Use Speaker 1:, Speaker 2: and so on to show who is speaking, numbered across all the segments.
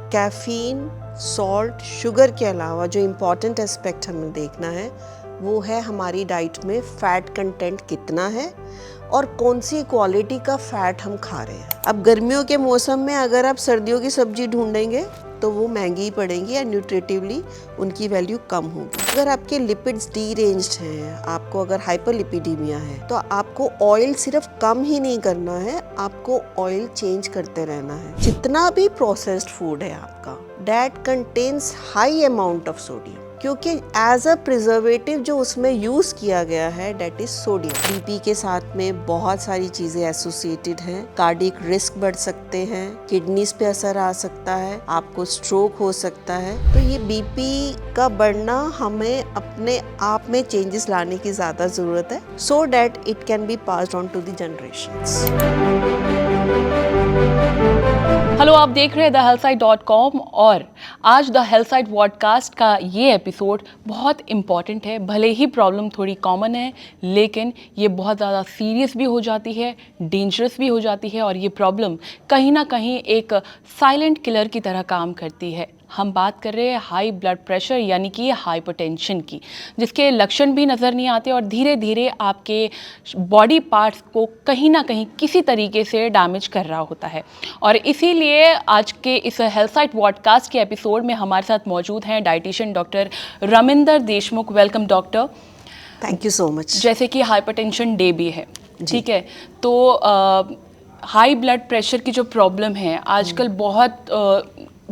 Speaker 1: Caffeine, salt, sugar के अलावा जो इम्पॉर्टेंट एस्पेक्ट हमें देखना है वो है हमारी डाइट में फ़ैट कंटेंट कितना है और कौन सी क्वालिटी का फ़ैट हम खा रहे हैं। अब गर्मियों के मौसम में अगर आप सर्दियों की सब्जी ढूंढेंगे तो वो महंगी ही पड़ेंगी या न्यूट्रिटिवली उनकी वैल्यू कम होगी। अगर आपके लिपिड्स डीरेंज्ड हैं, आपको अगर हाइपरलिपिडीमिया है, तो आपको ऑयल सिर्फ कम ही नहीं करना है, आपको ऑयल चेंज करते रहना है। जितना भी प्रोसेस्ड फूड है आपका, that contains high amount of sodium, क्योंकि एज अ प्रिजर्वेटिव जो उसमें यूज़ किया गया है दैट इज सोडियम। बीपी के साथ में बहुत सारी चीज़ें एसोसिएटेड हैं। कार्डियक रिस्क बढ़ सकते हैं, किडनीज पे असर आ सकता है, आपको स्ट्रोक हो सकता है। तो ये बीपी का बढ़ना हमें अपने आप में चेंजेस लाने की ज़्यादा ज़रूरत है, so that it can be passed on to the generations.
Speaker 2: Hello, आप देख रहे हैं thehealthsite.com और आज द हेल्थ साइट पॉडकास्ट का ये एपिसोड बहुत इम्पॉर्टेंट है। भले ही प्रॉब्लम थोड़ी कॉमन है, लेकिन ये बहुत ज़्यादा सीरियस भी हो जाती है, डेंजरस भी हो जाती है और ये प्रॉब्लम कहीं ना कहीं एक साइलेंट किलर की तरह काम करती है। हम बात कर रहे हैं हाई ब्लड प्रेशर यानी कि हाइपरटेंशन की, जिसके लक्षण भी नज़र नहीं आते और धीरे धीरे आपके बॉडी पार्ट्स को कहीं ना कहीं किसी तरीके से डैमेज कर रहा होता है। और इसीलिए आज के इस हेल्थ साइट पॉडकास्ट के एपिसोड में हमारे साथ मौजूद हैं dietitian doctor Raminder Deshmukh. Welcome doctor.
Speaker 1: Thank you so much.
Speaker 2: जैसे कि हाइपरटेंशन डे भी है, ठीक है, तो हाई ब्लड प्रेशर की जो प्रॉब्लम है आजकल बहुत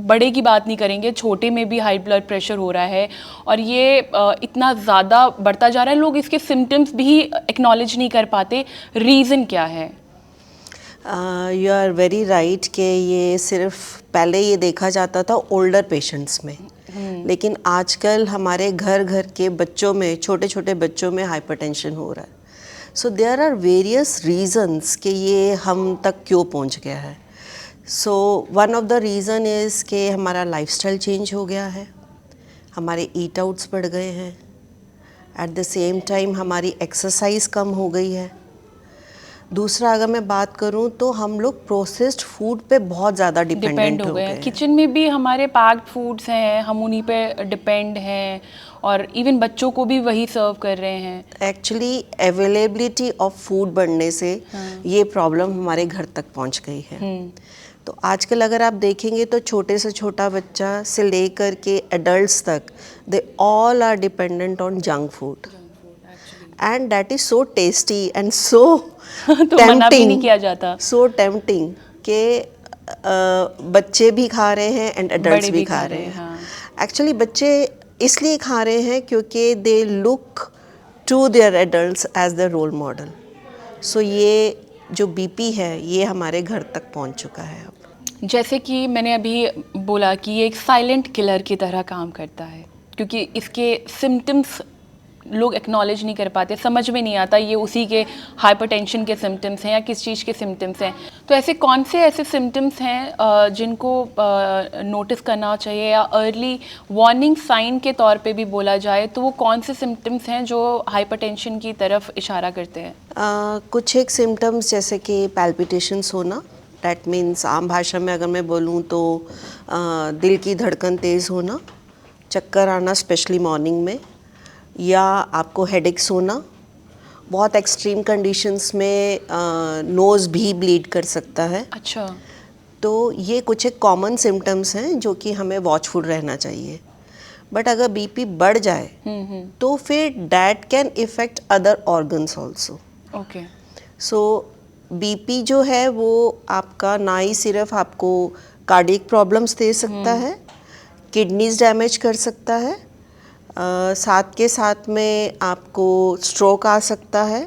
Speaker 2: बड़े की बात नहीं करेंगे, छोटे में भी हाई ब्लड प्रेशर हो रहा है और ये इतना ज़्यादा बढ़ता जा रहा है। लोग इसके सिम्टम्स भी एक्नॉलेज नहीं कर पाते। रीज़न क्या है?
Speaker 1: यू आर वेरी राइट कि ये सिर्फ पहले ये देखा जाता था ओल्डर पेशेंट्स में, लेकिन आजकल हमारे घर घर के बच्चों में, छोटे छोटे बच्चों में हाइपरटेंशन हो रहा है। So there are various reasons कि ये हम तक क्यों पहुंच गया है। So one of the reason is कि हमारा लाइफस्टाइल चेंज हो गया है, हमारे ईट आउट्स बढ़ गए हैं, एट द सेम टाइम हमारी एक्सरसाइज कम हो गई है। दूसरा, अगर मैं बात करूं तो हम लोग प्रोसेस्ड फूड पे बहुत ज़्यादा डिपेंडेंट हो गए हैं।
Speaker 2: किचन में भी हमारे पैक्ड फूड्स हैं, हम उन्हीं पे डिपेंड हैं और इवन बच्चों को भी वही सर्व कर रहे हैं।
Speaker 1: एक्चुअली अवेलेबिलिटी ऑफ फूड बढ़ने से ये प्रॉब्लम हमारे घर तक पहुंच गई है। तो आजकल अगर आप देखेंगे तो छोटे से छोटा बच्चा से लेकर के एडल्ट्स तक, they all are dependent on junk food and that is so tasty and so
Speaker 2: तो मना भी नहीं किया जाता,
Speaker 1: सो टेम्पटिंग कि बच्चे भी खा रहे हैं एंड एडल्ट्स भी खा रहे हैं। एक्चुअली बच्चे इसलिए खा रहे हैं क्योंकि they look to their adults as the role model. So ये जो बीपी है ये हमारे घर तक पहुंच चुका है अब।
Speaker 2: जैसे कि मैंने अभी बोला कि ये एक साइलेंट किलर की तरह काम करता है, क्योंकि इसके सिम्टम्स लोग एक्नॉलेज नहीं कर पाते, समझ में नहीं आता ये उसी के हाइपरटेंशन के सिम्टम्स हैं या किस चीज़ के सिम्टम्स हैं। तो ऐसे कौन से ऐसे सिम्टम्स हैं जिनको नोटिस करना चाहिए या अर्ली वार्निंग साइन के तौर पे भी बोला जाए, तो वो कौन से सिम्टम्स हैं जो हाइपरटेंशन की तरफ इशारा करते हैं?
Speaker 1: कुछ एक सिम्टम्स जैसे कि पैल्पिटेशंस होना, डैट मीन्स आम भाषा में अगर मैं बोलूँ तो दिल की धड़कन तेज़ होना, चक्कर आना स्पेशली मॉर्निंग में, या आपको हेडेक्स होना। बहुत एक्सट्रीम कंडीशंस में नोज़ भी ब्लीड कर सकता है।
Speaker 2: अच्छा,
Speaker 1: तो ये कुछ एक कॉमन सिम्टम्स हैं जो कि हमें वॉचफुल रहना चाहिए। बट अगर बीपी बढ़ जाए तो फिर that can effect other organs also.
Speaker 2: Okay.
Speaker 1: So BP जो है वो आपका ना ही सिर्फ आपको कार्डियक प्रॉब्लम्स दे सकता है, किडनीज डैमेज कर सकता है, साथ के साथ में आपको स्ट्रोक आ सकता है,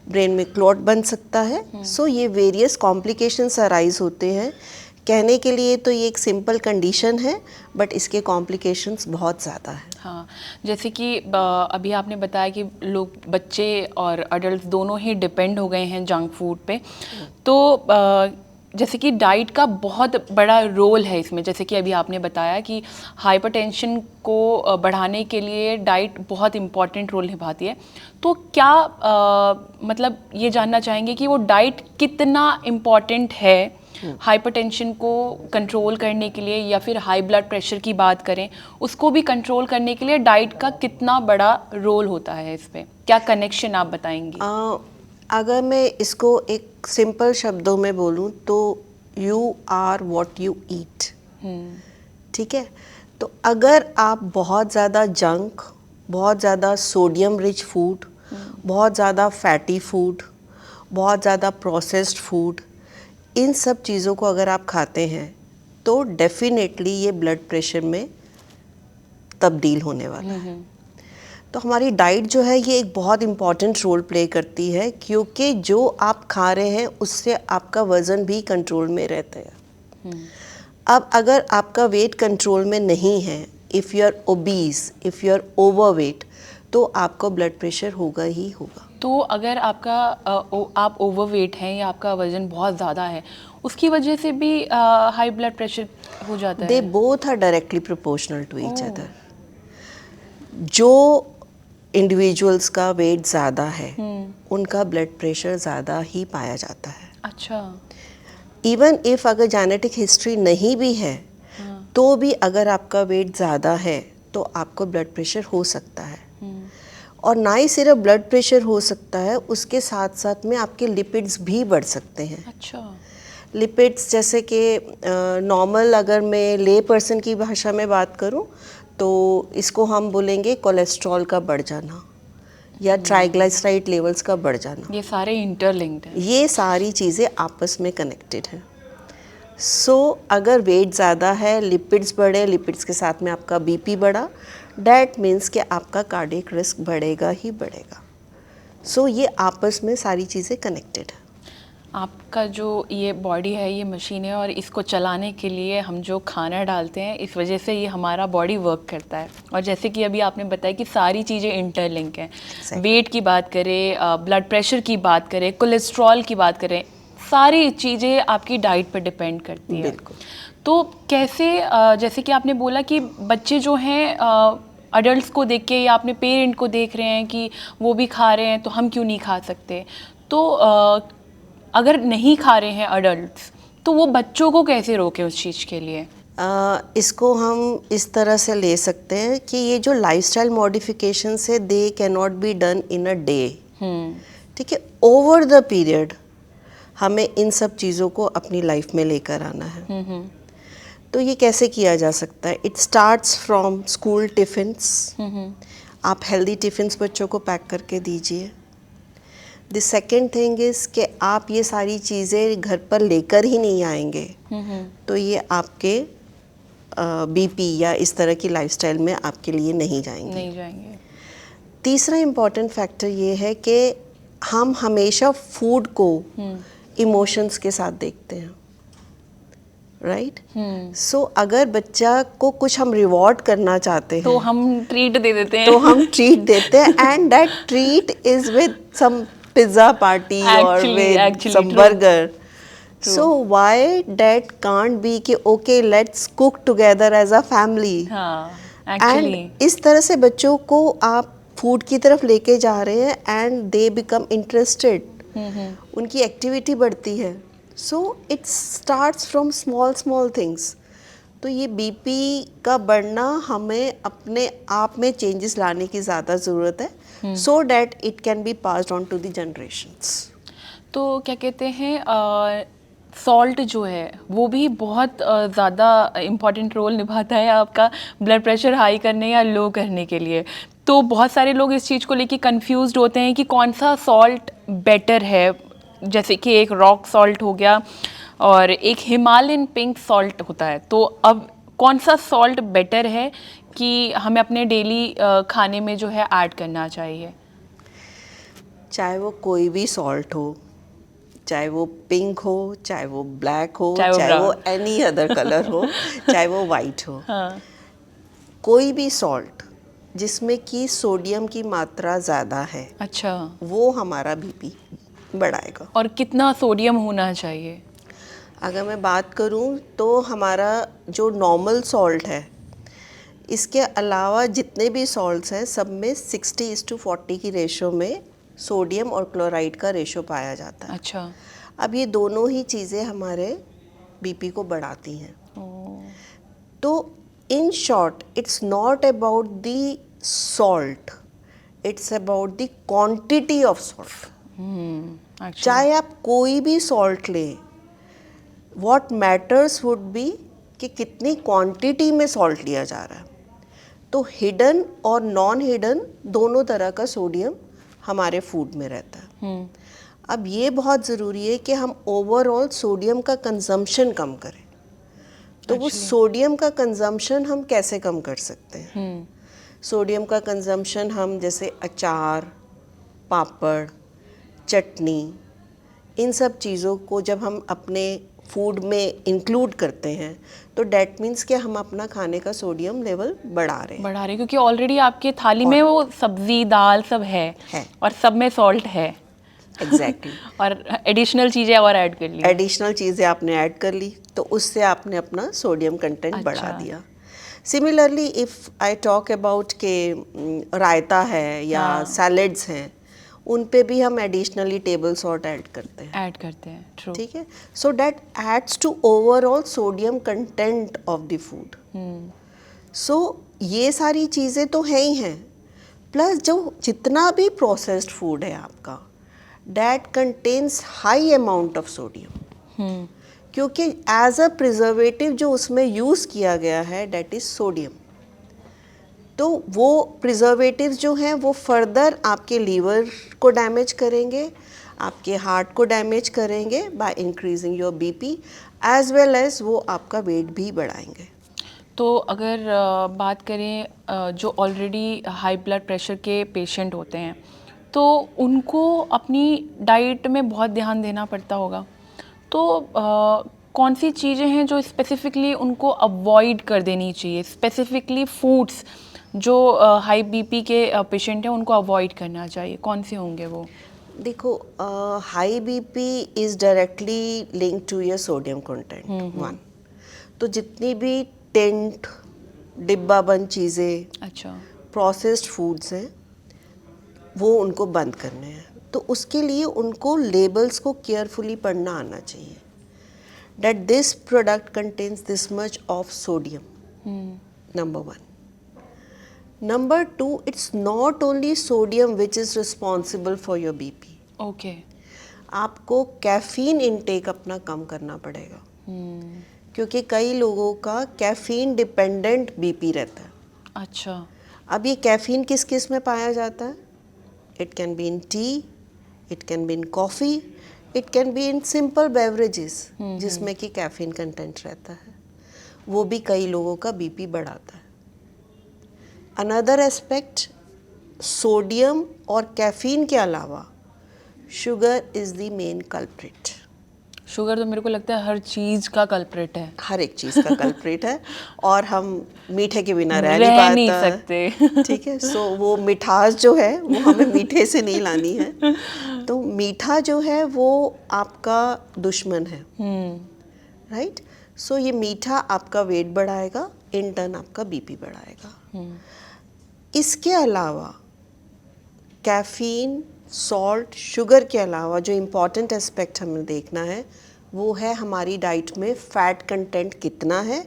Speaker 1: ब्रेन में क्लॉट बन सकता है। सो ये वेरियस कॉम्प्लिकेशंस अराइज होते हैं। कहने के लिए तो ये एक सिंपल कंडीशन है, बट इसके कॉम्प्लिकेशंस बहुत ज़्यादा हैं।
Speaker 2: हाँ, जैसे कि अभी आपने बताया कि लोग, बच्चे और अडल्ट दोनों ही डिपेंड हो गए हैं जंक फूड पे, तो जैसे कि डाइट का बहुत बड़ा रोल है इसमें। जैसे कि अभी आपने बताया कि हाइपरटेंशन को बढ़ाने के लिए डाइट बहुत इम्पॉर्टेंट रोल निभाती है। तो क्या मतलब ये जानना चाहेंगे कि वो डाइट कितना इम्पॉर्टेंट है हाइपरटेंशन को कंट्रोल करने के लिए या फिर हाई ब्लड प्रेशर की बात करें उसको भी कंट्रोल करने के लिए डाइट का कितना बड़ा रोल होता है इस पे, क्या कनेक्शन आप बताएंगी?
Speaker 1: अगर मैं इसको एक सिंपल शब्दों में बोलूँ तो you are what you eat. ठीक है, तो अगर आप बहुत ज़्यादा जंक, बहुत ज़्यादा सोडियम रिच फूड, बहुत ज़्यादा फैटी फूड, बहुत ज़्यादा प्रोसेस्ड फूड, इन सब चीज़ों को अगर आप खाते हैं तो डेफिनेटली ये ब्लड प्रेशर में तब्दील होने वाला है। तो हमारी डाइट जो है ये एक बहुत इम्पॉर्टेंट रोल प्ले करती है, क्योंकि जो आप खा रहे हैं उससे आपका वज़न भी कंट्रोल में रहता है। अब अगर आपका वेट कंट्रोल में नहीं है, if you are obese, if you are overweight, तो आपको ब्लड प्रेशर होगा ही होगा।
Speaker 2: तो अगर आपका आप ओवरवेट हैं या आपका वज़न बहुत ज़्यादा है, उसकी वजह से भी हाई ब्लड प्रेशर हो जाता है?
Speaker 1: They both are directly proportional to each other. जो इंडिविजुअल्स का वेट ज़्यादा है उनका ब्लड प्रेशर ज़्यादा ही पाया जाता है।
Speaker 2: अच्छा।
Speaker 1: इवन इफ़ अगर जेनेटिक हिस्ट्री नहीं भी है तो भी अगर आपका वेट ज़्यादा है तो आपको ब्लड प्रेशर हो सकता है। और ना ही सिर्फ ब्लड प्रेशर हो सकता है, उसके साथ साथ में आपके लिपिड्स भी बढ़ सकते हैं।
Speaker 2: अच्छा।
Speaker 1: लिपिड्स जैसे कि नॉर्मल, अगर मैं ले पर्सन की भाषा में बात करूं तो इसको हम बोलेंगे कोलेस्ट्रॉल का बढ़ जाना या ट्राइग्लिसराइड लेवल्स का बढ़ जाना।
Speaker 2: ये सारे इंटरलिंक्ड हैं।
Speaker 1: ये सारी चीज़ें आपस में कनेक्टेड हैं। सो अगर वेट ज़्यादा है, लिपिड्स बढ़े, लिपिड्स के साथ में आपका बीपी बढ़ा, डैट मीन्स कि आपका कार्डियक रिस्क बढ़ेगा ही बढ़ेगा। सो ये आपस में सारी चीज़ें कनेक्टेड है।
Speaker 2: आपका जो ये बॉडी है ये मशीन है और इसको चलाने के लिए हम जो खाना डालते हैं इस वजह से ये हमारा बॉडी वर्क करता है। और जैसे कि अभी आपने बताया कि सारी चीज़ें इंटरलिंक हैं। वेट की बात करें, ब्लड प्रेशर की बात करें, कोलेस्ट्रॉल की बात करें, सारी चीज़ें आपकी डाइट पर डिपेंड करती है।
Speaker 1: बिल्कुल।
Speaker 2: तो कैसे, जैसे कि आपने बोला कि बच्चे जो हैं अडल्ट्स को देख के या अपने पेरेंट को देख रहे हैं कि वो भी खा रहे हैं तो हम क्यों नहीं खा सकते, तो अगर नहीं खा रहे हैं अडल्ट्स तो वो बच्चों को कैसे रोके उस चीज़ के लिए?
Speaker 1: इसको हम इस तरह से ले सकते हैं कि ये जो लाइफस्टाइल मॉडिफिकेशन है they can not be done in a day. ठीक है, ओवर द पीरियड हमें इन सब चीज़ों को अपनी लाइफ में लेकर आना है। तो ये कैसे किया जा सकता है? It starts from school tiffins. आप हेल्दी टिफ़िन्स बच्चों को पैक करके दीजिए। द सेकेंड थिंग इज़ कि आप ये सारी चीज़ें घर पर लेकर ही नहीं आएंगे तो ये आपके बीपी या इस तरह की लाइफस्टाइल में आपके लिए नहीं जाएंगे। तीसरा इम्पॉर्टेंट फैक्टर ये है कि हम हमेशा फूड को इमोशंस के साथ देखते हैं, राइट? सो अगर बच्चा को कुछ हम रिवॉर्ड करना चाहते हैं
Speaker 2: तो हम ट्रीट दे देते हैं।
Speaker 1: तो हम ट्रीट देते हैं and that treat is with some pizza party और with some burger. So why that can't be कि okay let's cook together as a family. And इस तरह से बच्चों को आप फूड की तरफ लेके जा रहे हैं एंड दे बिकम इंटरेस्टेड, उनकी एक्टिविटी बढ़ती है। So it starts from small things. तो ये बीपी का बढ़ना हमें अपने आप में चेंजेस लाने की ज़्यादा ज़रूरत है so that it can be passed on to the generations.
Speaker 2: तो क्या कहते हैं, सॉल्ट जो है वो भी बहुत ज़्यादा इम्पॉर्टेंट रोल निभाता है आपका ब्लड प्रेशर हाई करने या लो करने के लिए। तो बहुत सारे लोग इस चीज़ को लेके कंफ्यूज्ड होते हैं कि कौन सा सॉल्ट बेटर है, जैसे कि एक रॉक सॉल्ट हो गया और एक हिमालयन पिंक सॉल्ट होता है। तो अब कौन सा सॉल्ट बेटर है कि हमें अपने डेली खाने में जो है ऐड करना चाहिए?
Speaker 1: चाहे वो कोई भी सॉल्ट हो, चाहे वो पिंक हो, चाहे वो ब्लैक हो, चाहे वो एनी अदर कलर हो, चाहे वो वाइट हो, कोई भी सॉल्ट जिसमें कि सोडियम की मात्रा ज़्यादा है,
Speaker 2: अच्छा,
Speaker 1: वो हमारा बीपी बढ़ाएगा।
Speaker 2: और कितना सोडियम होना चाहिए?
Speaker 1: अगर मैं बात करूं तो हमारा जो नॉर्मल सॉल्ट है, इसके अलावा जितने भी सॉल्ट्स हैं सब में 60:40 की रेशो में सोडियम और क्लोराइड का रेशो पाया जाता है।
Speaker 2: अच्छा।
Speaker 1: अब ये दोनों ही चीज़ें हमारे बीपी को बढ़ाती हैं। तो in short it's not about the salt, it's about the quantity of salt. चाहे आप कोई भी सॉल्ट लें, व्हाट मैटर्स वुड बी कि कितनी क्वांटिटी में सॉल्ट लिया जा रहा है। तो हिडन और नॉन हिडन दोनों तरह का सोडियम हमारे फूड में रहता है। अब ये बहुत ज़रूरी है कि हम ओवरऑल सोडियम का कंजम्पशन कम करें। तो वो सोडियम का कंजम्पशन हम कैसे कम कर सकते हैं? सोडियम का कंजम्पशन हम जैसे अचार, पापड़, चटनी, इन सब चीज़ों को जब हम अपने फूड में इंक्लूड करते हैं तो डैट मीन्स कि हम अपना खाने का सोडियम लेवल बढ़ा रहे हैं
Speaker 2: क्योंकि ऑलरेडी आपके थाली में वो सब्जी दाल सब है और सब में सॉल्ट है।
Speaker 1: एग्जैक्टली
Speaker 2: और एडिशनल चीज़ें और ऐड कर ली,
Speaker 1: एडिशनल चीज़ें आपने ऐड कर ली तो उससे आपने अपना सोडियम कंटेंट बढ़ा दिया। Similarly if I talk about के रायता है या सैलेड्स हैं, उन पे भी हम एडिशनली टेबल सॉल्ट ऐड करते हैं।
Speaker 2: ट्रू।
Speaker 1: ठीक है, so that adds to overall sodium content of the food. So ये सारी चीज़ें तो है ही हैं, प्लस जो जितना भी प्रोसेस्ड फूड है आपका that contains high amount of sodium, क्योंकि एज अ प्रिजर्वेटिव जो उसमें यूज़ किया गया है दैट इज़ सोडियम। तो वो प्रिजर्वेटिव्स जो हैं वो फर्दर आपके लीवर को डैमेज करेंगे, आपके हार्ट को डैमेज करेंगे by increasing your BP, as well as वो आपका वेट भी बढ़ाएंगे।
Speaker 2: तो अगर बात करें जो ऑलरेडी हाई ब्लड प्रेशर के पेशेंट होते हैं तो उनको अपनी डाइट में बहुत ध्यान देना पड़ता होगा, तो कौन सी चीज़ें हैं जो स्पेसिफिकली उनको अवॉइड कर देनी चाहिए? स्पेसिफिकली फूड्स जो हाई बीपी के पेशेंट हैं उनको अवॉइड करना चाहिए, कौन से होंगे वो?
Speaker 1: देखो, high BP is directly link to your sodium content one. तो जितनी भी टेंट डिब्बा बंद चीज़ें,
Speaker 2: अच्छा,
Speaker 1: प्रोसेस्ड फूड्स हैं, वो उनको बंद करने हैं। तो उसके लिए उनको लेबल्स को केयरफुली पढ़ना आना चाहिए, that this product contains this much of sodium. Number one. Number two, it's not only sodium which is responsible for your BP.
Speaker 2: Okay.
Speaker 1: आपको कैफीन इनटेक अपना कम करना पड़ेगा, क्योंकि कई लोगों का कैफीन डिपेंडेंट बीपी रहता है।
Speaker 2: अच्छा।
Speaker 1: अब ये कैफीन किस किस में पाया जाता है? It can be in T, it can be in coffee, it can be in simple beverages जिसमें कि कैफीन कंटेंट रहता है, वो भी कई लोगों का बीपी बढ़ाता है। अनदर एस्पेक्ट, सोडियम और कैफीन के अलावा sugar is the main culprit.
Speaker 2: Sugar तो मेरे को लगता है हर चीज़ का कल्प्रिट है,
Speaker 1: हर एक चीज़ का कल्प्रिट है, और हम मीठे के बिना रह नहीं
Speaker 2: सकते।
Speaker 1: ठीक है, सो वो मिठास जो है वो हमें मीठे से नहीं लानी है। तो मीठा जो है वो आपका दुश्मन है, राइट? सो ये मीठा आपका वेट बढ़ाएगा, इन टर्न आपका बीपी बढ़ाएगा। इसके अलावा कैफीन, सॉल्ट, शुगर के अलावा जो इम्पॉर्टेंट एस्पेक्ट हमें देखना है वो है हमारी डाइट में फ़ैट कंटेंट कितना है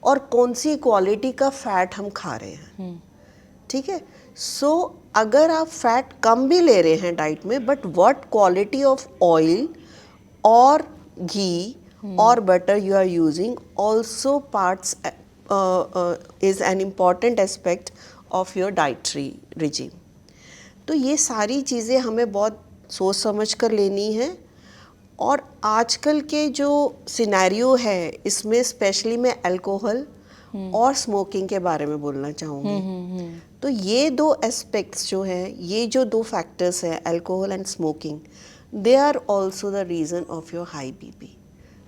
Speaker 1: और कौन सी क्वालिटी का फ़ैट हम खा रहे हैं। ठीक है, सो अगर आप फैट कम भी ले रहे हैं डाइट में, but what quality of oil और घी और butter you are using also parts is an important aspect of your dietary regime. तो ये सारी चीज़ें हमें बहुत सोच समझ कर लेनी है, और आजकल के जो सिनेरियो है इसमें स्पेशली मैं अल्कोहल और स्मोकिंग के बारे में बोलना चाहूँगी। तो ये दो एस्पेक्ट्स जो हैं, ये जो दो फैक्टर्स हैं, alcohol and smoking, they are also the reason of your high BP.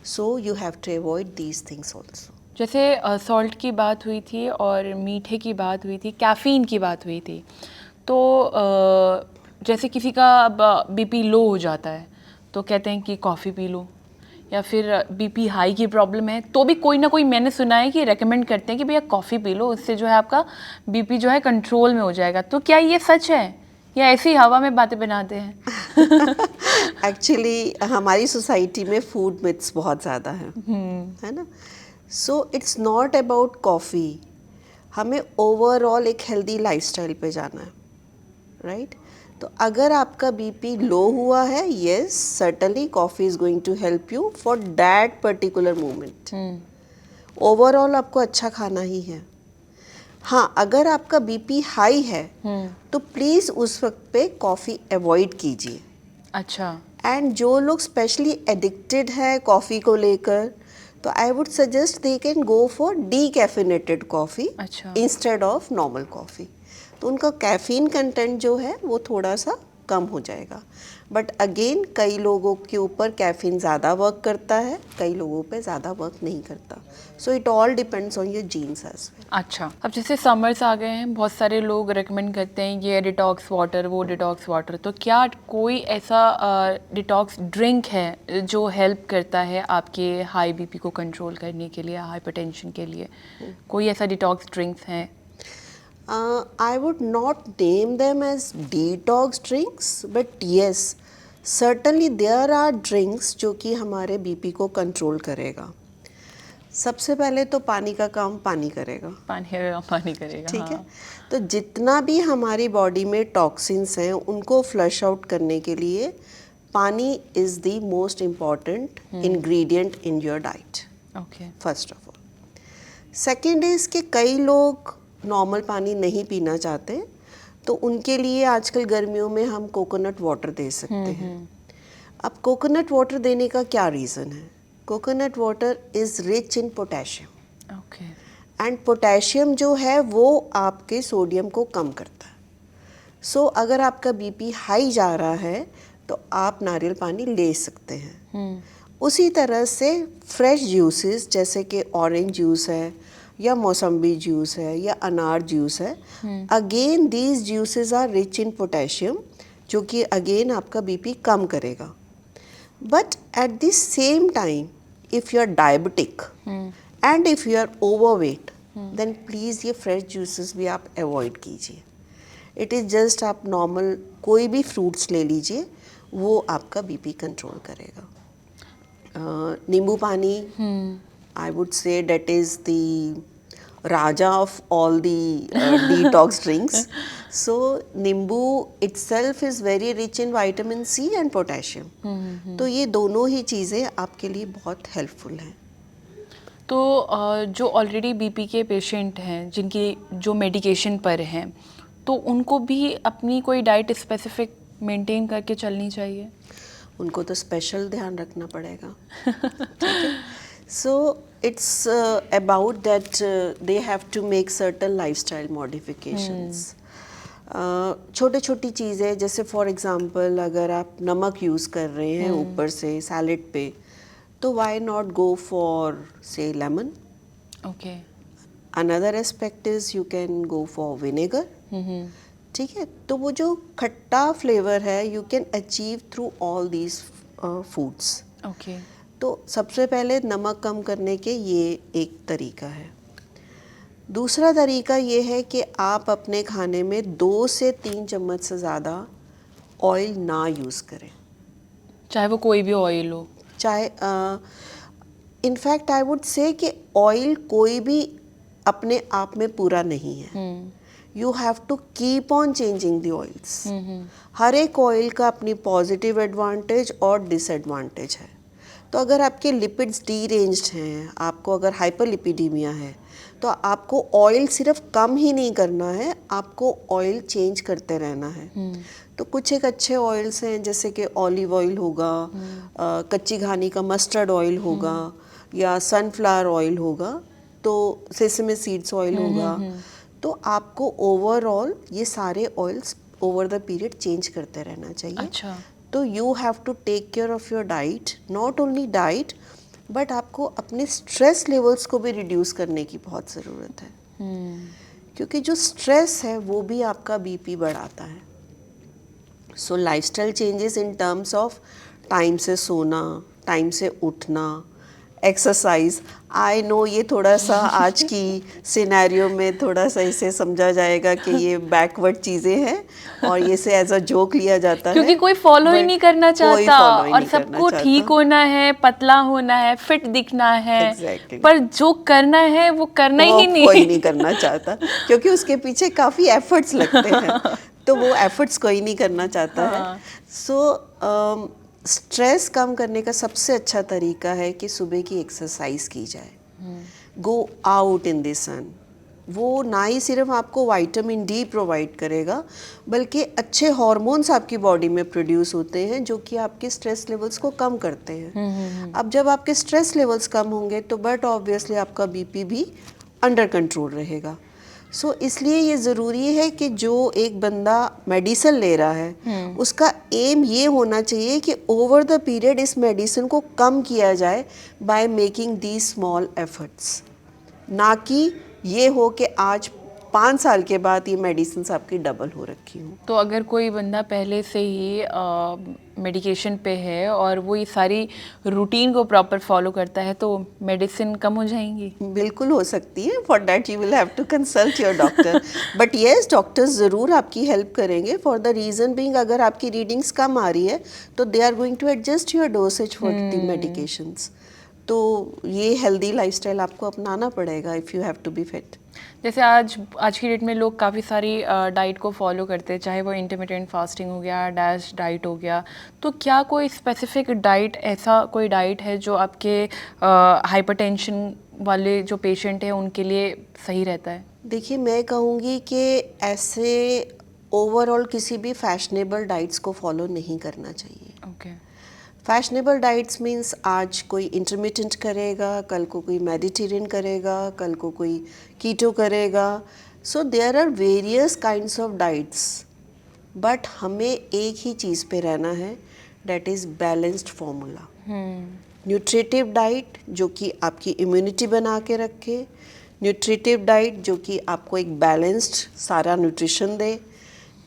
Speaker 1: So you have to avoid these things also.
Speaker 2: जैसे सॉल्ट की बात हुई थी और मीठे की बात हुई थी, कैफ़ीन की बात हुई थी, तो जैसे किसी का बीपी लो हो जाता है तो कहते हैं कि कॉफ़ी पी लो, या फिर बीपी हाई की प्रॉब्लम है तो भी कोई ना कोई मैंने सुना है कि रेकमेंड करते हैं कि भैया कॉफ़ी पी लो, उससे जो है आपका बीपी जो है कंट्रोल में हो जाएगा। तो क्या ये सच है या ऐसी हवा में बातें बनाते हैं?
Speaker 1: एक्चुअली हमारी सोसाइटी में फूड मिथ्स बहुत ज़्यादा है ना. So it's not about coffee. हमें ओवरऑल एक हेल्दी लाइफस्टाइल पे जाना है, राइट. तो अगर आपका बीपी लो हुआ है, yes certainly coffee is going to help you for that particular moment. Overall आपको अच्छा खाना ही है. हाँ, अगर आपका बीपी हाई है तो प्लीज़ उस वक्त पे कॉफ़ी अवॉइड कीजिए.
Speaker 2: अच्छा.
Speaker 1: एंड जो लोग स्पेशली एडिक्टेड है कॉफ़ी को लेकर, तो I would suggest they can go for decaffeinated coffee
Speaker 2: अच्छा.
Speaker 1: Instead of normal coffee. तो उनका कैफीन कंटेंट जो है वो थोड़ा सा कम हो जाएगा. बट अगेन कई लोगों के ऊपर कैफीन ज़्यादा वर्क करता है, कई लोगों पे ज़्यादा वर्क नहीं करता. So it all depends on your genes as well.
Speaker 2: अच्छा, अब जैसे समर्स आ गए हैं, बहुत सारे लोग रेकमेंड करते हैं ये डिटॉक्स वाटर, वो डिटॉक्स वाटर. तो क्या कोई ऐसा डिटॉक्स ड्रिंक है जो हेल्प करता है आपके हाई बीपी को कंट्रोल करने के लिए, हाइपरटेंशन के लिए? कोई ऐसा डिटॉक्स ड्रिंक्स हैं?
Speaker 1: I would not name them as detox drinks, but yes, certainly there are drinks जो कि हमारे बीपी को कंट्रोल करेगा. सबसे पहले तो पानी का काम पानी करेगा.
Speaker 2: पानी करेगा.
Speaker 1: ठीक है.
Speaker 2: हाँ.
Speaker 1: तो जितना भी हमारी बॉडी में टॉक्सिन्स हैं उनको फ्लश आउट करने के लिए पानी is the most important ingredient in your diet.
Speaker 2: Okay.
Speaker 1: First of all. Second is कि कई लोग नॉर्मल पानी नहीं पीना चाहते, तो उनके लिए आजकल गर्मियों में हम कोकोनट वाटर दे सकते हैं. अब कोकोनट वाटर देने का क्या रीज़न है? Coconut water is rich in potassium.
Speaker 2: Okay.
Speaker 1: And potassium जो है वो आपके सोडियम को कम करता है. सो अगर आपका बीपी हाई जा रहा है तो आप नारियल पानी ले सकते हैं. उसी तरह से फ्रेश जूसेस जैसे कि ऑरेंज जूस है या मौसम्बी जूस है या अनार जूस है, again these juices are rich in potassium, जो कि अगेन आपका बीपी कम करेगा. But at the same time if you are diabetic and if you are overweight, then please ये फ्रेश जूसेस भी आप अवॉइड कीजिए. इट इज़ जस्ट आप नॉर्मल कोई भी फ्रूट्स ले लीजिए, वो आपका बीपी कंट्रोल करेगा. नींबू पानी, I would say that is the raja of all the detox drinks. So नींबू itself is very rich in vitamin C and potassium. तो ये दोनों ही चीज़ें आपके लिए बहुत हेल्पफुल हैं.
Speaker 2: तो जो ऑलरेडी बीपी के पेशेंट हैं जिनकी जो मेडिकेशन पर हैं, तो उनको भी अपनी कोई डाइट स्पेसिफिक मेंटेन करके चलनी चाहिए?
Speaker 1: उनको तो स्पेशल ध्यान रखना पड़ेगा. ठीक है. So it's about that they have to make certain lifestyle modifications. छोटे छोटी चीज़ें जैसे फॉर एग्ज़ाम्पल अगर आप नमक यूज़ कर रहे हैं ऊपर से सैलेड पे, तो वाई नॉट गो फॉर से lemon.
Speaker 2: Okay.
Speaker 1: Another aspect is you can go for vinegar. ठीक है. तो वो जो खट्टा फ्लेवर है you can achieve through all these foods.
Speaker 2: Okay.
Speaker 1: तो सबसे पहले नमक कम करने के ये एक तरीका है. दूसरा तरीका ये है कि आप अपने खाने में 2 से 3 चम्मच से ज़्यादा ऑयल ना यूज़ करें,
Speaker 2: चाहे वो कोई भी ऑयल हो.
Speaker 1: चाहे इनफैक्ट आई वुड से कि ऑयल कोई भी अपने आप में पूरा नहीं है. You have to keep on changing the oils. हर एक ऑयल का अपनी पॉजिटिव एडवांटेज और डिसएडवांटेज है. तो अगर आपके लिपिड्स डीरेंज्ड हैं, आपको अगर हाइपरलिपिडीमिया है, तो आपको ऑयल सिर्फ कम ही नहीं करना है, आपको ऑयल चेंज करते रहना है. तो कुछ एक अच्छे ऑयल्स हैं जैसे कि ऑलिव ऑयल होगा, कच्ची घानी का मस्टर्ड ऑयल होगा या सनफ्लावर ऑयल होगा, तो सेसमे सीड्स ऑयल होगा. तो आपको ओवरऑल ये सारे oils over the period change करते रहना चाहिए.
Speaker 2: अच्छा.
Speaker 1: तो you have to take care of your diet, not only diet but आपको अपने स्ट्रेस लेवल्स को भी रिड्यूस करने की बहुत ज़रूरत है. क्योंकि जो स्ट्रेस है वो भी आपका बीपी बढ़ाता है. So lifestyle changes in terms of time से सोना, टाइम से उठना, एक्सरसाइज। आई नो ये थोड़ा सा आज की सिनेरियो में थोड़ा सा इसे समझा जाएगा कि ये बैकवर्ड चीज़ें हैं और ये से एज अ जोक लिया जाता
Speaker 2: क्योंकि
Speaker 1: है,
Speaker 2: कोई फॉलो ही
Speaker 1: बट
Speaker 2: नहीं करना
Speaker 1: कोई
Speaker 2: चाहता
Speaker 1: फॉलो ही
Speaker 2: और
Speaker 1: नहीं करना
Speaker 2: सबको ठीक
Speaker 1: चाहता।
Speaker 2: होना है, पतला होना है, फिट दिखना है।
Speaker 1: एग्जैक्टली
Speaker 2: पर जो करना है वो करना
Speaker 1: वो
Speaker 2: ही
Speaker 1: कोई
Speaker 2: नहीं।
Speaker 1: नहीं करना चाहता क्योंकि उसके पीछे काफ़ी एफर्ट्स लगते हैं, तो वो एफर्ट्स कोई नहीं करना चाहता है।
Speaker 2: हाँ।
Speaker 1: सो स्ट्रेस कम करने का सबसे अच्छा तरीका है कि सुबह की एक्सरसाइज की जाए, गो आउट इन द सन। वो ना ही सिर्फ आपको विटामिन डी प्रोवाइड करेगा बल्कि अच्छे हार्मोन्स आपकी बॉडी में प्रोड्यूस होते हैं जो कि आपके स्ट्रेस लेवल्स को कम करते हैं। अब जब आपके स्ट्रेस लेवल्स कम होंगे तो बट ऑब्वियसली आपका बीपी भी अंडर कंट्रोल रहेगा। सो इसलिए ये ज़रूरी है कि जो एक बंदा मेडिसिन ले रहा है उसका एम ये होना चाहिए कि ओवर द पीरियड इस मेडिसिन को कम किया जाए by making the small efforts, ना कि ये हो कि आज 5 साल के बाद ये मेडिसिन आपकी डबल हो रखी हूँ।
Speaker 2: तो अगर कोई बंदा पहले से ही मेडिकेशन पे है और वो ये सारी रूटीन को प्रॉपर फॉलो करता है तो मेडिसिन कम हो जाएंगी?
Speaker 1: बिल्कुल हो सकती है, for that you will have to consult your doctor, but yes doctors ज़रूर आपकी हेल्प करेंगे फॉर द रीज़न बीइंग अगर आपकी रीडिंग्स कम आ रही है तो they are going to adjust your dosage for the medications. तो ये हेल्दी लाइफस्टाइल आपको अपनाना पड़ेगा if you have to be fit.
Speaker 2: जैसे आज की डेट में लोग काफ़ी सारी डाइट को फॉलो करते हैं, चाहे वो इंटरमिटेंट फास्टिंग हो गया, डैश डाइट हो गया। तो क्या कोई स्पेसिफिक डाइट, ऐसा कोई डाइट है जो आपके हाइपरटेंशन वाले जो पेशेंट हैं उनके लिए सही रहता है?
Speaker 1: देखिए मैं कहूँगी कि ऐसे ओवरऑल किसी भी फैशनेबल डाइट्स को फॉलो नहीं करना चाहिए।
Speaker 2: ओके।
Speaker 1: फैशनेबल डाइट्स मीन्स आज कोई इंटरमिटेंट करेगा, कल को कोई मेडिटेरियन करेगा, कल को कोई कीटो करेगा। So there are various kinds of diets, but हमें एक ही चीज़ पे रहना है, that is balanced formula. Nutritive diet जो कि आपकी इम्यूनिटी बना के रखे, न्यूट्रिटिव डाइट जो कि आपको एक बैलेंस्ड सारा न्यूट्रिशन दे,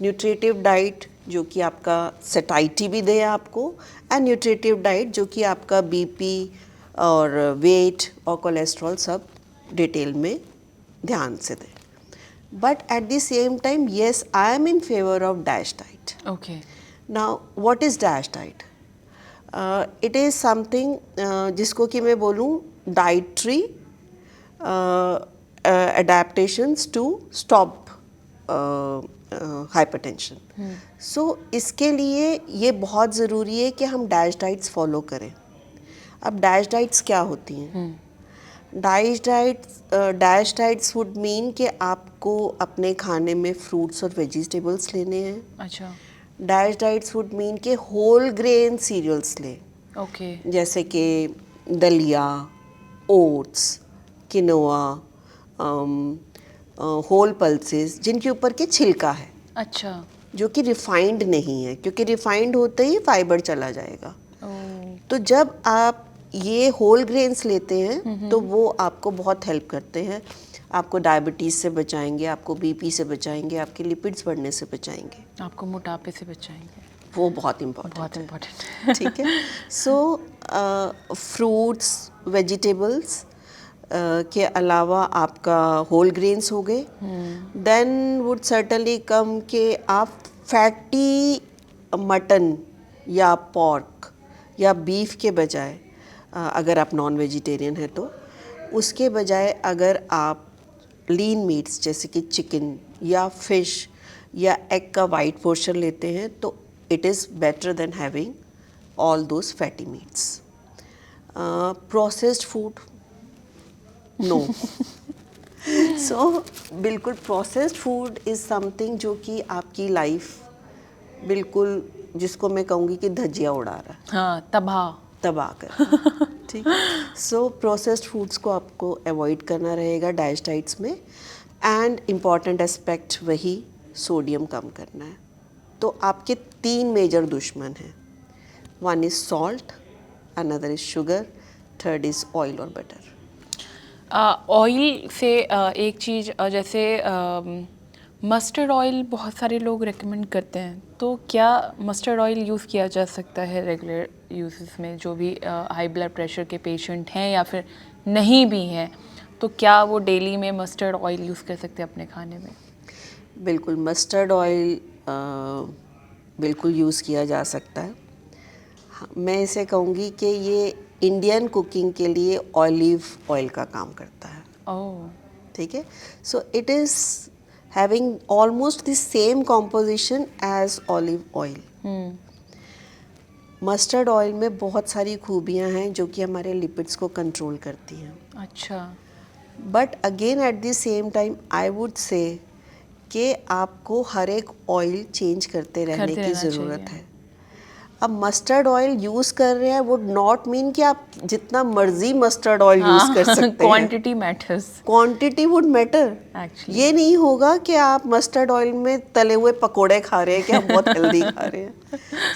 Speaker 1: न्यूट्रिटिव डाइट जो कि आपका सेटाइटी भी दे आपको, एंड न्यूट्रिटिव डाइट जो कि आपका बीपी और वेट और कोलेस्ट्रॉल सब डिटेल में ध्यान से दे। But at the same time yes I am in favour of DASH diet.
Speaker 2: Okay.
Speaker 1: Now what is DASH diet? It is something जिसको कि मैं बोलूँ dietary adaptations to stop hypertension. So इसके लिए ये बहुत ज़रूरी है कि हम डैश डाइट्स फॉलो करें। अब डैश डाइट्स क्या होती हैं? डैश डाइट्स वुड मीन कि आपको अपने खाने में फ्रूट्स और वेजिटेबल्स लेने हैं।
Speaker 2: अच्छा।
Speaker 1: डैश डाइट्स वुड मीन कि होल ग्रेन सीरियल्स लें,
Speaker 2: ओके।
Speaker 1: जैसे कि दलिया, ओट्स, किनोआ, होल पल्सेस जिनके ऊपर के छिलका है,
Speaker 2: अच्छा।
Speaker 1: जो कि रिफाइंड नहीं है, क्योंकि रिफाइंड होते ही फाइबर चला जाएगा।
Speaker 2: ओह।
Speaker 1: तो जब आप ये होल ग्रेन्स लेते हैं तो वो आपको बहुत हेल्प करते हैं, आपको डायबिटीज़ से बचाएंगे, आपको बीपी से बचाएंगे, आपके लिपिड्स बढ़ने से बचाएंगे,
Speaker 2: आपको मोटापे से बचाएंगे।
Speaker 1: वो बहुत इम्पोर्टेंट
Speaker 2: बहुत
Speaker 1: है।
Speaker 2: इम्पोर्टेंट।
Speaker 1: ठीक है। सो फ्रूट्स, वेजिटेबल्स के अलावा आपका होल ग्रेन्स हो गए। देन वुड सर्टनली कम कि आप फैटी मटन या पॉर्क या बीफ के बजाय, अगर आप नॉन वेजिटेरियन हैं तो उसके बजाय अगर आप लीन मीट्स जैसे कि चिकन या फिश या एग का वाइट पोर्शन लेते हैं तो it is better than having all those fatty meats. Processed food no. So बिल्कुल प्रोसेस्ड फूड इज़ समथिंग जो कि आपकी लाइफ बिल्कुल, जिसको मैं कहूँगी कि धज्जियाँ उड़ा रहा है,
Speaker 2: हाँ,
Speaker 1: तबाह कर। ठीक। सो प्रोसेस्ड फूड्स को आपको अवॉइड करना रहेगा डैश डाइट्स में, एंड इम्पॉर्टेंट एस्पेक्ट वही सोडियम कम करना है। तो आपके 3 मेजर दुश्मन हैं, one is salt, another is sugar, third is oil और बटर।
Speaker 2: ऑयल से एक चीज़ जैसे मस्टर्ड ऑयल बहुत सारे लोग रेकमेंड करते हैं, तो क्या मस्टर्ड ऑयल यूज़ किया जा सकता है रेगुलर यूजेस में, जो भी हाई ब्लड प्रेशर के पेशेंट हैं या फिर नहीं भी हैं, तो क्या वो डेली में मस्टर्ड ऑयल यूज़ कर सकते हैं अपने खाने में?
Speaker 1: बिल्कुल, मस्टर्ड ऑयल बिल्कुल यूज़ किया जा सकता है। हाँ, मैं इसे कहूँगी कि ये इंडियन कुकिंग के लिए ऑलिव ऑयल का काम करता है।
Speaker 2: ओह,
Speaker 1: ठीक है, so it is having almost the same composition as olive oil. Mustard oil में बहुत सारी खूबियाँ हैं जो कि हमारे लिपिड्स को कंट्रोल करती हैं,
Speaker 2: अच्छा।
Speaker 1: But again eight the same time I would say कि आपको हर एक ऑयल चेंज करते रहने
Speaker 2: करते
Speaker 1: की
Speaker 2: रहना
Speaker 1: ज़रूरत
Speaker 2: चाहिए।
Speaker 1: है। अब मस्टर्ड ऑयल यूज़ कर रहे हैं वुड नॉट मीन कि आप जितना मर्जी मस्टर्ड ऑयल यूज़ कर
Speaker 2: हाँ,
Speaker 1: सकते हैं।
Speaker 2: Quantity matters
Speaker 1: quantity would matter.
Speaker 2: Actually.
Speaker 1: ये नहीं होगा कि आप मस्टर्ड ऑयल में तले हुए पकोड़े खा रहे हैं कि आप बहुत हेल्दी खा रहे हैं।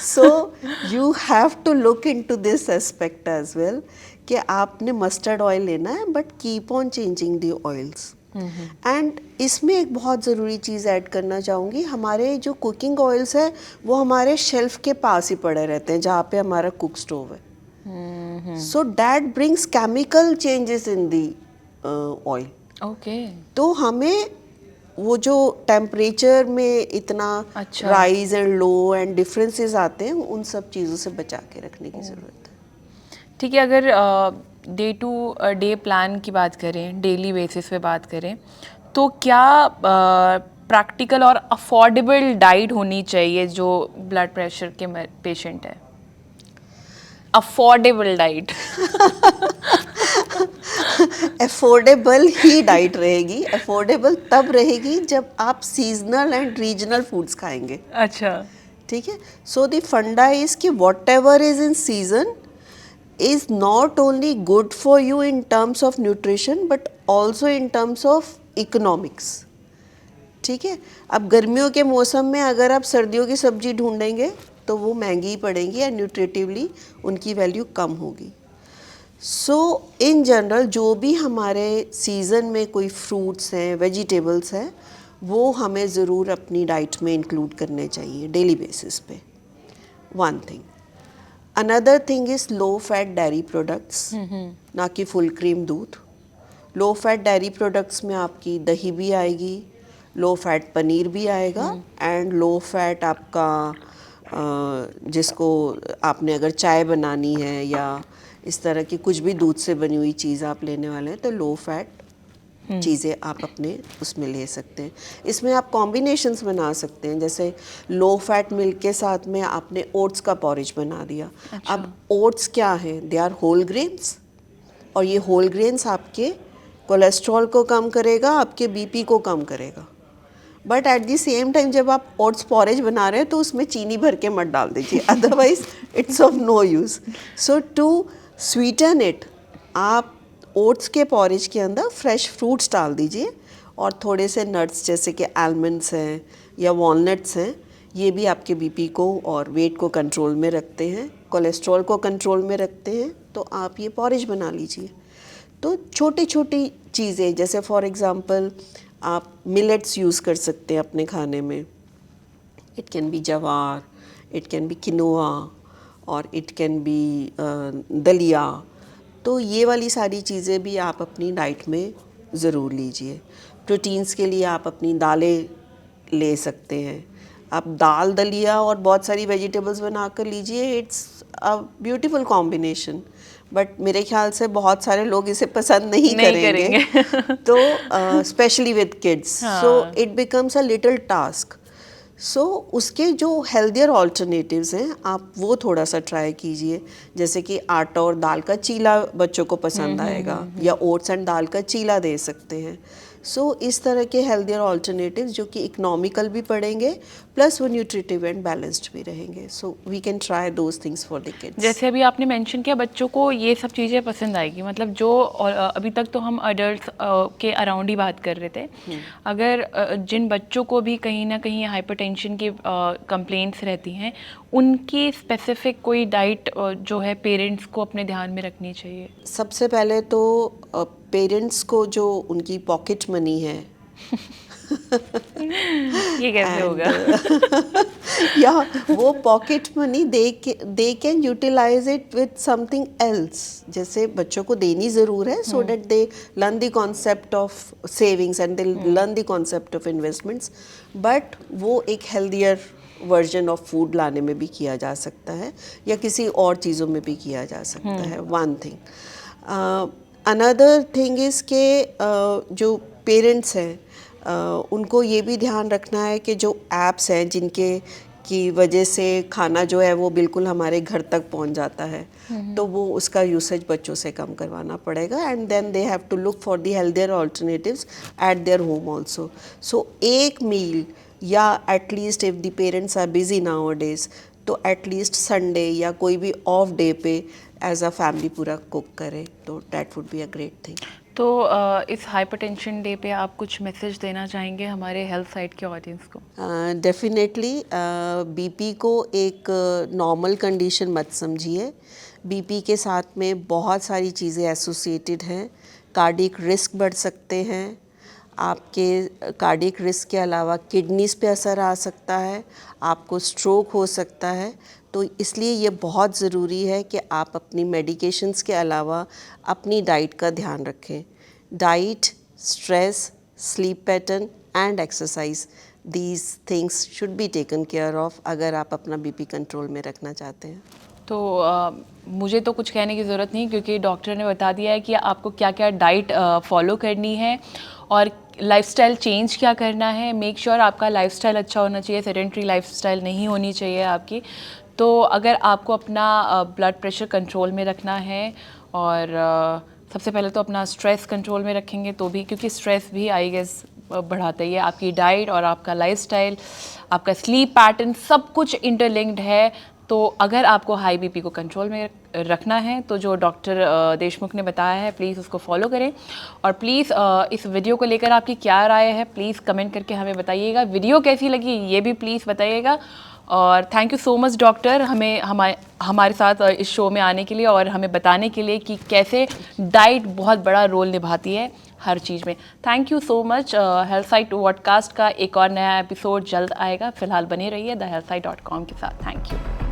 Speaker 1: So you have to look into this aspect as well कि आपने मस्टर्ड ऑयल लेना है, but keep on changing the oils. And इसमें एक बहुत ज़रूरी चीज़ ऐड करना चाहूँगी, हमारे जो कुकिंग ऑयल्स है वो हमारे शेल्फ के पास ही पड़े रहते हैं जहाँ पे हमारा कुक स्टोव है। So that brings chemical changes in the oil.
Speaker 2: Okay.
Speaker 1: तो हमें वो जो टेम्परेचर में इतना
Speaker 2: अच्छा।
Speaker 1: Rise and low and differences आते हैं, उन सब चीज़ों से बचा के रखने की ज़रूरत है।
Speaker 2: ठीक है, अगर डे टू डे प्लान की बात करें, डेली बेसिस पे बात करें, तो क्या प्रैक्टिकल और अफोर्डेबल डाइट होनी चाहिए जो ब्लड प्रेशर के पेशेंट है? Affordable diet.
Speaker 1: अफोर्डेबल ही डाइट रहेगी। अफोर्डेबल तब रहेगी जब आप सीजनल एंड रीजनल फूड्स खाएंगे।
Speaker 2: अच्छा।
Speaker 1: ठीक है, सो द फंडा इज कि what ever is in season is not only good for you in terms of nutrition but also in terms of economics। ठीक है, अब गर्मियों के मौसम में अगर आप सर्दियों की सब्जी ढूंढेंगे तो वो महंगी ही पड़ेंगी या न्यूट्रिटिवली उनकी वैल्यू कम होगी। सो इन जनरल जो भी हमारे सीज़न में कोई फ्रूट्स हैं, वेजिटेबल्स हैं, वो हमें ज़रूर अपनी डाइट में इंक्लूड करने चाहिए डेली बेसिस पे। One thing. Another thing is low fat dairy products, ना कि फुल क्रीम दूध। लो फैट डेयरी प्रोडक्ट्स में आपकी दही भी आएगी, लो फैट पनीर भी आएगा, एंड लो फैट आपका जिसको आपने अगर चाय बनानी है या इस तरह की कुछ भी दूध से बनी हुई चीज़ आप लेने वाले हैं तो लो फैट चीज़ें आप अपने उसमें ले सकते हैं। इसमें आप कॉम्बिनेशंस बना सकते हैं, जैसे लो फैट मिल्क के साथ में आपने ओट्स का पॉरेज बना दिया।
Speaker 2: अच्छा।
Speaker 1: अब ओट्स क्या है, दे आर होल ग्रेन्स, और ये होल ग्रेन्स आपके कोलेस्ट्रॉल को कम करेगा, आपके बीपी को कम करेगा। But at the same time जब आप ओट्स पॉरेज बना रहे हैं तो उसमें चीनी भर के मत डाल दीजिए, otherwise it's of no use. So to sweeten it, आप ओट्स के पॉरेज के अंदर फ्रेश फ्रूट्स डाल दीजिए और थोड़े से नट्स जैसे कि आलमंड्स हैं या वॉलनट्स हैं, ये भी आपके बीपी को और वेट को कंट्रोल में रखते हैं, कोलेस्ट्रॉल को कंट्रोल में रखते हैं। तो आप ये पॉरेज बना लीजिए। तो छोटी छोटी चीज़ें, जैसे फॉर एग्ज़ाम्पल आप मिलेट्स यूज़ कर सकते हैं अपने खाने में। इट कैन बी जवार, इट कैन बी किनोआ, और इट कैन बी दलिया। तो ये वाली सारी चीज़ें भी आप अपनी डाइट में ज़रूर लीजिए। प्रोटीन्स के लिए आप अपनी दालें ले सकते हैं। आप दाल, दलिया और बहुत सारी वेजिटेबल्स बना कर लीजिए, it's a beautiful combination. But मेरे ख्याल से बहुत सारे लोग इसे पसंद नहीं करेंगे। तो specially with kids, so it becomes a little task. So उसके जो हेल्दियर ऑल्टरनेटिव्स हैं आप वो थोड़ा सा ट्राई कीजिए, जैसे कि आटा और दाल का चीला बच्चों को पसंद आएगा, या ओट्स एंड दाल का चीला दे सकते हैं। सो इस तरह के हेल्दियर ऑल्टरनेटिव्स जो कि इकोनॉमिकल भी पड़ेंगे प्लस वो न्यूट्रिटिव एंड बैलेंस्ड भी रहेंगे। So we can try those things for the kids.
Speaker 2: जैसे अभी आपने मेंशन किया बच्चों को ये सब चीज़ें पसंद आएगी, मतलब जो और अभी तक तो हम अडल्ट के अराउंड ही बात कर रहे थे। अगर जिन बच्चों को भी कहीं ना कहीं हाइपरटेंशन की कंप्लेंट्स रहती हैं, उनकी स्पेसिफिक कोई डाइट जो है पेरेंट्स को अपने ध्यान में रखनी चाहिए?
Speaker 1: सबसे पहले तो पेरेंट्स को जो उनकी पॉकेट मनी है
Speaker 2: ये कैसे होगा?
Speaker 1: या वो pocket money they can utilise it with something else, जैसे बच्चों को देनी ज़रूर है so that they learn the concept of savings and they learn the concept of investments, but वो एक हेल्दियर वर्जन ऑफ फूड लाने में भी किया जा सकता है या किसी और चीज़ों में भी किया जा सकता है, one thing. Another thing is के जो पेरेंट्स हैं उनको ये भी ध्यान रखना है कि जो ऐप्स हैं जिनके की वजह से खाना जो है वो बिल्कुल हमारे घर तक पहुंच जाता है, तो वो उसका यूसेज बच्चों से कम करवाना पड़ेगा and then they have to look for the healthier alternatives at their home also. So एक मील या at least if the parents are busy nowadays तो एटलीस्ट संडे या कोई भी ऑफ डे पे एज अ फैमिली पूरा cook करें, तो that would be a great thing.
Speaker 2: तो इस हाइपरटेंशन डे पे आप कुछ मैसेज देना चाहेंगे हमारे हेल्थ साइट के ऑडियंस को?
Speaker 1: डेफिनेटली बीपी को एक नॉर्मल कंडीशन मत समझिए। बीपी के साथ में बहुत सारी चीज़ें एसोसिएटेड हैं। कार्डियक रिस्क बढ़ सकते हैं, आपके कार्डियक रिस्क के अलावा किडनीज़ पे असर आ सकता है, आपको स्ट्रोक हो सकता है। तो इसलिए ये बहुत ज़रूरी है कि आप अपनी मेडिकेशंस के अलावा अपनी डाइट का ध्यान रखें। Diet, stress, sleep pattern and exercise, these things should be taken care of अगर आप अपना बीपी कंट्रोल में रखना चाहते हैं।
Speaker 2: तो मुझे तो कुछ कहने की ज़रूरत नहीं, क्योंकि डॉक्टर ने बता दिया है कि आपको क्या क्या डाइट फॉलो करनी है और लाइफस्टाइल चेंज क्या करना है। मेक श्योर आपका लाइफस्टाइल अच्छा होना चाहिए, सेडेंट्री लाइफस्टाइल नहीं होनी चाहिए आपकी। तो अगर आपको अपना ब्लड प्रेशर कंट्रोल में रखना है और सबसे पहले तो अपना स्ट्रेस कंट्रोल में रखेंगे तो भी, क्योंकि स्ट्रेस भी आई गेस बढ़ाता ही है। आपकी डाइट और आपका लाइफस्टाइल, आपका स्लीप पैटर्न, सब कुछ इंटरलिंक्ड है। तो अगर आपको हाई बीपी को कंट्रोल में रखना है तो जो डॉक्टर देशमुख ने बताया है प्लीज़ उसको फॉलो करें। और प्लीज़ इस वीडियो को लेकर आपकी क्या राय है प्लीज़ कमेंट करके हमें बताइएगा। वीडियो कैसी लगी ये भी प्लीज़ बताइएगा। और thank you so much doctor, हमारे साथ इस शो में आने के लिए और हमें बताने के लिए कि कैसे डाइट बहुत बड़ा रोल निभाती है हर चीज़ में। Thank you so much. Health site podcast का एक और नया एपिसोड जल्द आएगा। फिलहाल बने रहिए द healthsite.com के साथ। Thank you.